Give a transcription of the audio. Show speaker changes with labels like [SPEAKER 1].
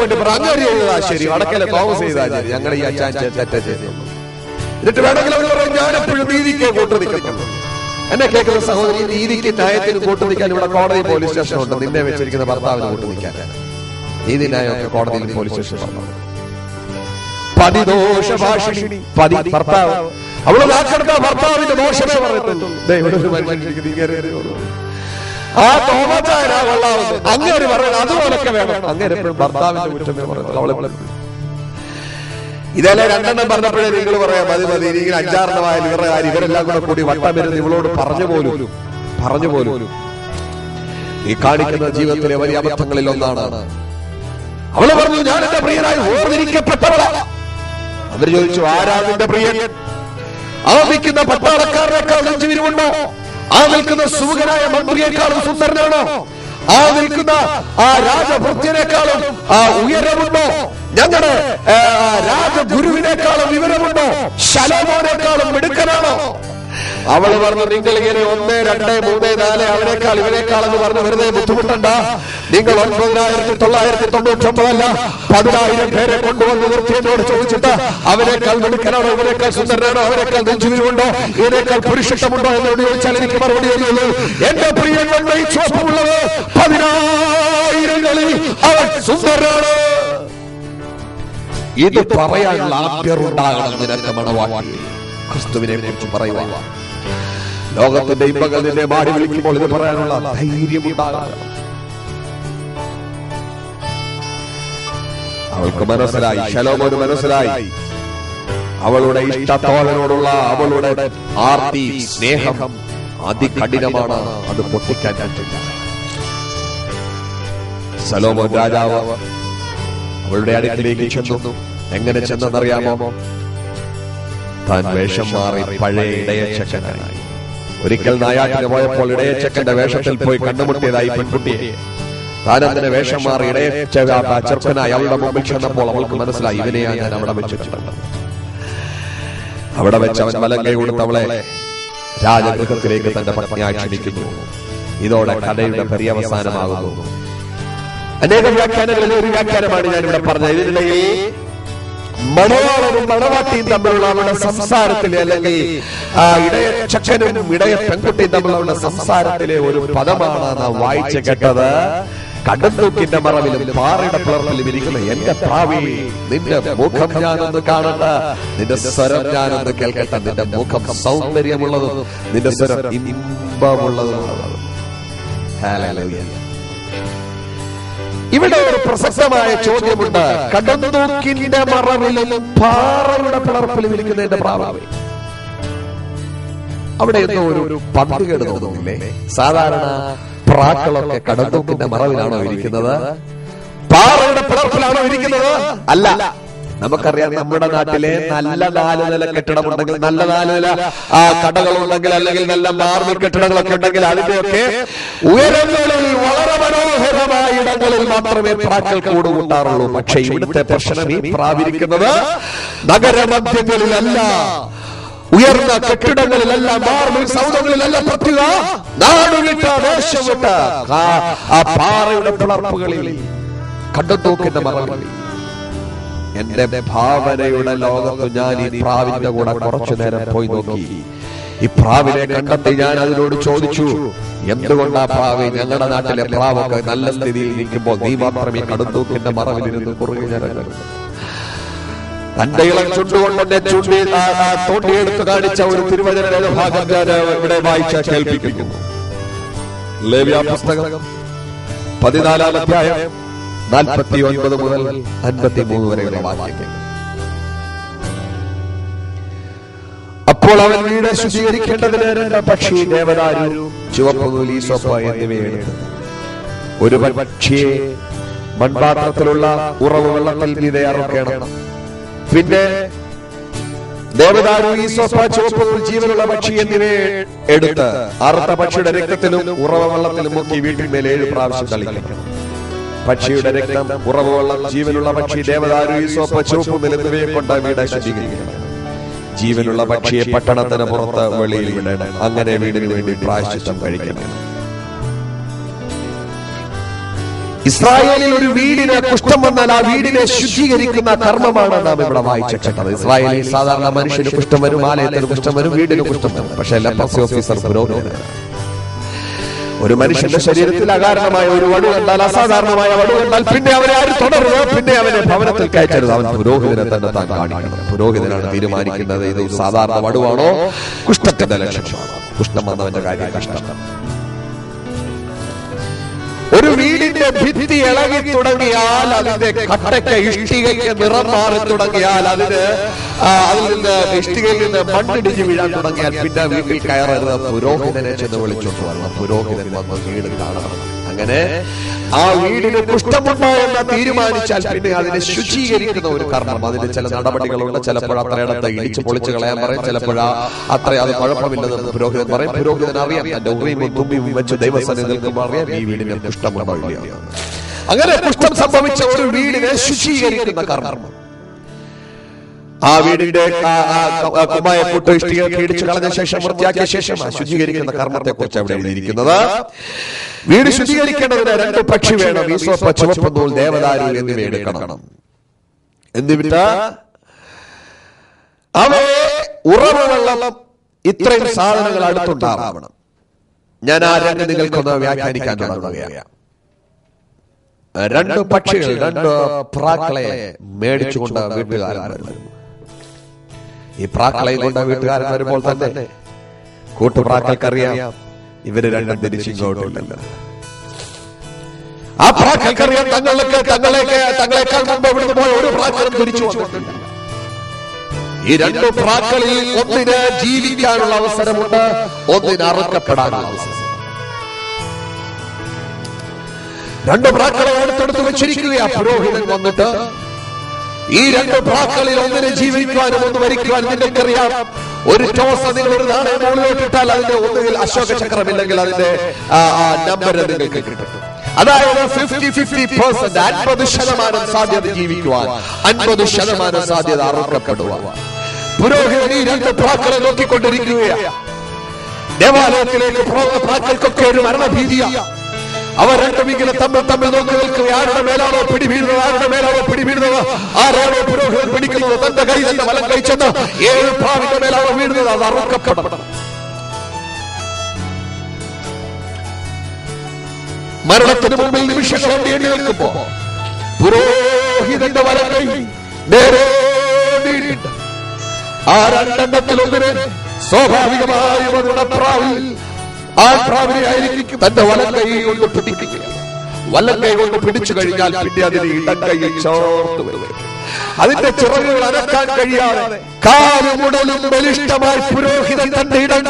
[SPEAKER 1] വേണ്ടി അങ്ങനെ ചെയ്തതാ ശരി, വടക്കലെ തോമസ് ചെയ്താ ശരി, ഞങ്ങളുടെ ഈ അച്ഛൻ തെറ്റ ചെയ്തു. എന്നിട്ട് വേണമെങ്കിൽ ഞാൻ എപ്പോഴും നീതിക്ക് കൂട്ടു നിൽക്കുന്നു. എന്നെ കേൾക്കുന്ന സഹോദരി, നീതിക്ക് ന്യായത്തിന് കൂട്ടു നിൽക്കാൻ ഇവിടെ കോടതി പോലീസ് സ്റ്റേഷൻ ഉണ്ട്. നിന്നെ വെച്ചിരിക്കുന്ന ഭർത്താവിന് കൂട്ടു നിൽക്കാൻ നീതി ന്യായമൊക്കെ കോടതിയിൽ പോലീസ് സ്റ്റേഷൻ പറഞ്ഞു. പതിദോഷ ഭാഷിണി, ഭർത്താവ് അവള് നാക്കെടുത്ത ഭർത്താവിന്റെ ദോഷമേ പറയത്തുള്ളൂ. ആ തോമച്ചായനാ കൊള്ളാവുന്നത് അങ്ങനെ പറയുന്നത്, അതുപോലൊക്കെ വേണം. അങ്ങനെ എപ്പോഴും ഭർത്താവിന്റെ കുറ്റമേ പറയത്തുള്ളൂ. അവളെ ഇതല്ലേ രണ്ടെണ്ണം പറഞ്ഞപ്പോഴേ നിങ്ങൾ പറയാം മതി മതി, ഇങ്ങനെ അഞ്ചാറെണ്ണമായാലും ഇവരുടെ കാര്യം ഇവരെല്ലാം കൂടി വട്ടം വരുന്നത് ഇവളോട് പറഞ്ഞു പോലും ഈ കാണിക്കുന്ന ജീവിതത്തിലെ വലിയ അബദ്ധങ്ങളിൽ ഒന്നാണ്. അവള് പറഞ്ഞു, ഞാൻ എന്റെ പ്രിയനായി വേർതിരിക്കപ്പെട്ടവളാ. അവര് ചോദിച്ചു, ആരാ നിന്റെ പ്രിയൻ? ആ നിൽക്കുന്ന പട്ടാളക്കാരനേക്കാൾ നെഞ്ചുവിരിവുണ്ടോ? ആ നിൽക്കുന്ന സുമുഖനായ മന്ത്രിയേക്കാളും സുന്ദരനാണോ? ആ നിൽക്കുന്ന ആ രാജഭൃത്യനേക്കാളും ആ ഉയരമുണ്ടോ? ഞങ്ങളുടെ രാജഗുരുവിനേക്കാളും വിവരമുണ്ടോ? ശലോമോനേക്കാളും മിടുക്കനാണോ? അവള് പറഞ്ഞു, നിങ്ങൾ ഇങ്ങനെ 1, 2, 3, 4 അവനേക്കാൾ ഇവനേക്കാൾ എന്ന് പറഞ്ഞ് വെറുതെ ബുദ്ധിമുട്ടണ്ട. നിങ്ങൾ 9,999 അല്ല 10,000 പേരെ കൊണ്ടുവന്ന് നിർത്തിയതോട് ചോദിച്ചിട്ട് അവനേക്കാൾ മിടുക്കനാണോ, ഇവനേക്കാൾ സുന്ദരനാണോ, അവനേക്കാൾ നെഞ്ചുവിരിവുണ്ടോ, ഇവനേക്കാൾ പുരുഷത്വമുണ്ടോ എന്നോട് ചോദിച്ചാൽ എനിക്ക് മറുപടി അറിയുള്ളൂ. എന്റെ പ്രിയൻ ഈ ചോപ്പുള്ളത് 10,000ങ്ങളിൽ അവൻ സുന്ദരനാണ്. ഇത് പറയാനുള്ള ആഭ്യറുണ്ടാകണം നിനക്ക് മണവാട്ടി. ക്രിസ്തുവിനെ കുറിച്ച് പറയുവാൻ ലോകത്തിന്റെ ഇമ്പകൾ നിന്നെ മാടി വിളിക്കുമ്പോൾ ഇത് പറയാനുള്ള ധൈര്യം ഉണ്ടാകണം. അവൾക്ക് മനസ്സിലായി, ശലോമോന് മനസ്സിലായി, അവളുടെ ഇഷ്ടത്തോഴനോടുള്ള അവളുടെ ആർത്തി സ്നേഹം അതികഠിനമാണ്, അത് പൊട്ടിക്കാൻ പറ്റില്ല. ശലോമോൻ രാജാവ് അവളുടെ അടുക്കിലേക്ക് ചെന്നു. എങ്ങനെ ചെന്നെന്നറിയാമോ? താൻ വേഷം മാറി പഴയ ഇടയച്ചക്കനായി. ഒരിക്കൽ നായാട്ടിന് പോയപ്പോൾ ഇടയച്ചക്കന്റെ വേഷത്തിൽ പോയി കണ്ടുമുട്ടിയതായി പെൺകുട്ടിയെ. താൻ അതിന്റെ വേഷം മാറി ചെറുക്കനായി അവളുടെ മുമ്പിൽ ചെന്നപ്പോൾ അവൾക്ക് മനസ്സിലായി, ഇവനെയാണ് ഞാൻ അവിടെ വെച്ചിട്ടുണ്ട്. അവിടെ വെച്ച് അവൻ വലങ്കൈ കൊടുത്ത് അവളെ രാജഗൃഹത്തിലേക്ക് തന്റെ പത്നിയായി ക്ഷണിക്കുന്നു. ഇതോടെ കഥയുടെ പര്യവസാനമാകുന്നു. അനേകം വ്യാഖ്യാനങ്ങളിൽ ഒരു വ്യാഖ്യാനമാണ് ഞാനിവിടെ പറഞ്ഞത്. ഇതിനിടയിൽ മണവാളനും മണവാട്ടിയും തമ്മിലുള്ള അവരുടെ സംസാരത്തിലെ, അല്ലെങ്കിൽ ഇടയച്ചക്കനും ഇടയ പെൺകുട്ടിയും തമ്മിലുള്ള സംസാരത്തിലെ ഒരു പദമാണ് നാം വായിച്ചു കേട്ടത്. കടന്തൂക്കിന്റെ മറവിലും പാറയുടെ പിളർപ്പിലും ഇരിക്കുന്ന എന്റെ പ്രാവി, നിന്റെ മുഖം ഞാനൊന്ന് കാണട്ടെ, നിന്റെ സ്വരം ഞാനൊന്ന് കേൾക്കട്ടെ. നിന്റെ മുഖം സൗന്ദര്യമുള്ളതും നിന്റെ സ്വരം ഇമ്പമുള്ളതും. ഹല്ലേലൂയ. ഇവിടെ ഒരു പ്രസക്തമായ ചോദ്യമുണ്ട്. കടന്തൂക്കിന്റെ മറവിലും പാറയുടെ പിളർപ്പിലും ഇരിക്കുന്ന എന്റെ പ്രാവി. അവിടെ എന്തോ ഒരു പന്തികേട് തോന്നുന്നില്ലേ? സാധാരണ പ്രാക്കളൊക്കെ കടന്തൂക്കിന്റെ മറവിലാണോ ഇരിക്കുന്നത്? പാറയുടെ പിളർപ്പിലാണോ ഇരിക്കുന്നത്? അല്ല. നമുക്കറിയാം, നമ്മുടെ നാട്ടിലെ നല്ല 4 നില കെട്ടിടമുണ്ടെങ്കിൽ, നല്ല 4 നില കടകളുണ്ടെങ്കിൽ, അല്ലെങ്കിൽ നല്ല മാർബിൾ കെട്ടിടങ്ങളൊക്കെ ഉണ്ടെങ്കിൽ അതിന്റെയൊക്കെ ഉയരങ്ങളിൽ വളരെ മനോഹരമായ ഇടങ്ങളിൽ മാത്രമേ പ്രാക്കൾ കൂടുകൂട്ടാറുള്ളൂ. പക്ഷെ ഇവിടുത്തെ പ്രശ്നം, ഈ പ്രാവിരിക്കുന്നത് നഗരമധ്യങ്ങളിലല്ല, ഉയർന്ന കെട്ടിടങ്ങളിലല്ല, മാർബിൾ സൗധങ്ങളിലല്ല, പ്രത്യേക നാടുവിട്ട ദേശം വിട്ട ആ പാറയുടെ പിളർപ്പുകളിൽ, കടന്തൂക്കിന്റെ മറവിൽ. എന്റെ ഭാവനയുടെ ലോകത്ത് ഞാൻ ഈ പ്രാവിന്റെ കൂടെ കുറച്ചു നേരം പോയി നോക്കി. ഈ പ്രാവിനെ കണ്ടെത്തി ഞാൻ അതിനോട് ചോദിച്ചു, എന്തുകൊണ്ടാ പ്രാവ്, ഞങ്ങളുടെ നാട്ടിലെ പ്രാവൊക്കെ നല്ല സ്ഥിതിയിൽ നിൽക്കുമ്പോൾ നീ മാത്രം ഈ കടന്തൂക്കിന്റെ മറവിലിരുന്ന് കുറുകി ഞരങ്ങുന്നു? തന്റെ ഇളം ചുണ്ടുകൊണ്ട് എന്നെ ചുണ്ടി തോണ്ടിയെടുത്ത് കാണിച്ച ഒരു തിരുവചന ഭാഗം ഞാൻ ഇവിടെ വായിച്ച കേൾപ്പിക്കുന്നു. ലേവ്യ പുസ്തകം 14-ാം അധ്യായം 49 മുതൽ 53 വരെയുള്ള വാക്യങ്ങൾ. അപ്പോൾ അവൻ വീട് ശുചീകരിക്കേണ്ടതിന് 2 പക്ഷി, ദേവദാരു, ചുവപ്പ് നൂൽ, ഈസോപ്പ് എന്നിവയെടുത്ത് ഒരു പക്ഷിയെ മൺപാത്രത്തിലുള്ള ഉറവ് വെള്ളത്തിൽ മീതെ അറുക്കണം. പിന്നെ ദേവദാരു, ഈസോപ്പ്, ചുവപ്പ് നൂൽ, ജീവനുള്ള പക്ഷി എന്നിവയെ എടുത്ത് അറുത്ത പക്ഷിയുടെ രക്തത്തിലും ഉറവ വെള്ളത്തിലും മുക്കി വീട്ടിന്മേൽ 7 പ്രാവശ്യം തളിക്കണം. പക്ഷിയുടെ രക്തം, ഉറവ വെള്ളം, ജീവനുള്ള പക്ഷി, ദേവദാരു, ഈസോപ്പ്, ചുവപ്പ് നൂൽ എന്നിവയെ കൊണ്ട് വീട് ശുചീകരിക്കണം. ജീവനുള്ള പക്ഷിയെ പട്ടണത്തിന് പുറത്ത് വെളിയിൽ വിടണം. അങ്ങനെ വീടിന് വേണ്ടി പ്രായശ്ചിത്തം കഴിക്കണം. ഇസ്രായേലിൽ ഒരു വീടിന് കുഷ്ഠം വന്നാൽ ആ വീടിനെ ശുദ്ധീകരിക്കുന്ന കർമ്മമാണ് നാം ഇവിടെ വായിച്ചിട്ടുള്ളത്. ഇസ്രായേലിൽ സാധാരണ മനുഷ്യന് കുഷ്ഠം വരും, ആലയത്തിന് കുഷ്ഠം വരും, വീടിന് കുഷ്ഠം വരും. പക്ഷേ ലെപ്രസി ഓഫീസർ പുരോഹിതനാണ്. ഒരു മനുഷ്യന്റെ ശരീരത്തിൽ അകാരണമായ ഒരു വടു കണ്ടാൽ, അസാധാരണമായ വടു കണ്ടാൽ പിന്നെ അവനെ ആരും തുടരുക, പിന്നെ അവനെ ഭവനത്തിൽ കയറ്റരുത്. അവൻ പുരോഹിതനെ തന്നെ താൻ കാണിക്കണം. പുരോഹിതനാണ് തീരുമാനിക്കുന്നത് ഇത് സാധാരണ വടുവാണോ കുഷ്ഠത്തിന്റെ ലക്ഷണമാണോ. കുഷ്ഠം വന്നവന്റെ കാര്യം കഷ്ടം. ഒരു വീടിന്റെ ഭിത്തി ഇളകി തുടങ്ങിയാൽ, അതിന്റെ കട്ടയ്ക്ക് ഇഷ്ടികയ്ക്ക് നിറം മാറി തുടങ്ങിയാൽ, അതിൽ നിന്ന് ഇഷ്ടികയിൽ നിന്ന് മണ്ണിടിഞ്ഞ് വീഴാൻ തുടങ്ങിയാൽ പിന്നെ വീട്ടിൽ കയറരുത്. പുരോഹിതനെ ചെന്ന് വിളിച്ചോണ്ട് വരണം. പുരോഹിതൻ വന്ന് വീട് കാണണം. അങ്ങനെ ആ വീടിന് കുഷ്ഠമുണ്ടോ എന്ന് തീരുമാനിച്ചാൽ പിന്നെ അതിനെ ശുചീകരിക്കുന്ന ഒരു കർമ്മം, അതിന് ചില നടപടികളുണ്ട്. ചിലപ്പോൾ അത്രയിടത്ത് ഇടിച്ച് പൊളിച്ച് കളയാൻ പറയും, ചിലപ്പോൾ അത്ര അത് കുഴപ്പമില്ലെന്ന് പുരോഹിതൻ പറയും. പുരോഹിതൻ അറിയാം, തന്റെ ഉറിയും തുമ്പിയും വെച്ച് ദൈവസന്നിധി നിൽക്കുമ്പോൾ അറിയാം ഈ വീടിന് കുഷ്ഠമുണ്ടോ ഇല്ലയോ. അങ്ങനെ കുഷ്ഠം സംഭവിച്ച ഒരു വീടിനെ ശുചീകരിക്കുന്ന കർമ്മം, ആ വീടിന്റെ കുമ്മായപ്പൊട്ട് ഇഷ്ടിക ഇടിച്ചു കളഞ്ഞ ശേഷം വൃത്തിയാക്കിയ ശേഷം ശുചീകരിക്കുന്ന കർമ്മത്തെ കുറിച്ച് അവിടെ എഴുതിയിരിക്കുന്നത്. വീട് ശുചീകരിക്കേണ്ടതിന് 2 പക്ഷി വേണം, ഈസോപ്പ്, ചുവപ്പ് നൂൽ, ദേവദാരു എന്നിവ എടുക്കണം. എന്നിട്ട് അവയെ ഉറവവെള്ളം ഇത്രയും സാധനങ്ങൾ അടുത്തുണ്ടാവണം. ഞാൻ ആ രംഗം നിങ്ങൾക്കൊന്ന് വ്യാഖ്യാനിക്കാൻ തുടങ്ങുകയാണ്. 2 പക്ഷികൾ, 2 പ്രാക്കളെ മേടിച്ചുകൊണ്ട് വീട്ടുകാരൻ വരുന്നു. ഈ പ്രാക്കളെ കൊണ്ട് വീട്ടുകാരൻ വരുമ്പോൾ തന്നെ കൂട്ടുപ്രാക്കൾക്കറിയാം ഇവര് രണ്ടും തിരിച്ചിങ്ങോട്ടില്ലല്ലോ. ആ പ്രാക്കൾക്കറിയാം തങ്ങളെക്കാൾ മുമ്പ് ഇവിടുന്ന് പോയ ഒരു പ്രാക്കലും തിരിച്ചു വന്നിട്ടില്ല. ഈ 2 പ്രാക്കളിൽ ഒന്നിന് ജീവിക്കാനുള്ള അവസരമുണ്ട്, ഒന്നിന് അറുക്കപ്പെടാനുള്ള അവസരം. 2 പ്രാക്കളെ അടുത്തെടുത്ത് വെച്ചിരിക്കുകയാ. പുരോഹിതൻ വന്നിട്ട് ഈ 2 പ്രാക്കളിൽ ഒന്നിനെ ജീവിക്കുവാനും ഒന്ന് മരിക്കുവാനും നിങ്ങൾക്കറിയാം. ഒരു ടോസ് നിങ്ങൾ ഒരു നാണയം മുകളിലോട്ടിട്ടാൽ അതിന്റെ ഒന്നുകിൽ അശോക ചക്രം, ഇല്ലെങ്കിൽ അതിന്റെ നമ്പർ നിങ്ങൾക്ക് കിട്ടും. അതായത് 50-50%, 50% സാധ്യത ജീവിക്കുവാൻ, 50% സാധ്യത അറുക്കപ്പെടുവാൻ. പുരോഹിതൻ ഈ 2 പ്രാക്കളെ നോക്കിക്കൊണ്ടിരിക്കുകയാണ്. ദേവാലയത്തിലേക്ക് പോകുന്ന പ്രാക്കൾക്കൊക്കെ ഒരു മരണഭീതിയാണ്. അവർ രണ്ടുമെങ്കിലും തമ്മിൽ നോക്കി നിൽക്കുക. ആരുടെ മേലാണോ പിടി വീഴുന്നത്, ആരുടെ മേലാണോ പിടി വീഴുന്നത്, ആരാണോ പുരോഹിതൻ പിടിക്കുന്നത്, തന്റെ കൈ തന്റെ വലം കൈ ചെന്ന് 7 പ്രാവിന്റെ മേലാണോ വീഴുന്നത്, അത് അറുക്കപ്പെടണം. മരണത്തിന് മുമ്പിൽ നിമിഷങ്ങൾ എണ്ണി നിൽക്കുമ്പോ പുരോഹിതന്റെ വലം കൈ നേരെ നീട്ടിട്ട് ആ 2 ഒന്നിനെ സ്വാഭാവികമായും അതിയുടെ പ്രാവിൽ ആ പ്രാവിനെ ആയിരിക്കും തന്റെ വലം കൈ കൊണ്ട് പിടിക്കുക. വലം കൈ കൊണ്ട് പിടിച്ചു കഴിഞ്ഞാൽ പിന്നെ അതിന് ഇടം കൈയിൽ ചേർത്ത് വരും. അതിന്റെ ചിറകുകൾ അനക്കാൻ കഴിയാതെ കാലുമുടലും ബലിഷ്ഠമായി പുരോഹിതൻ തന്റെ ഇടം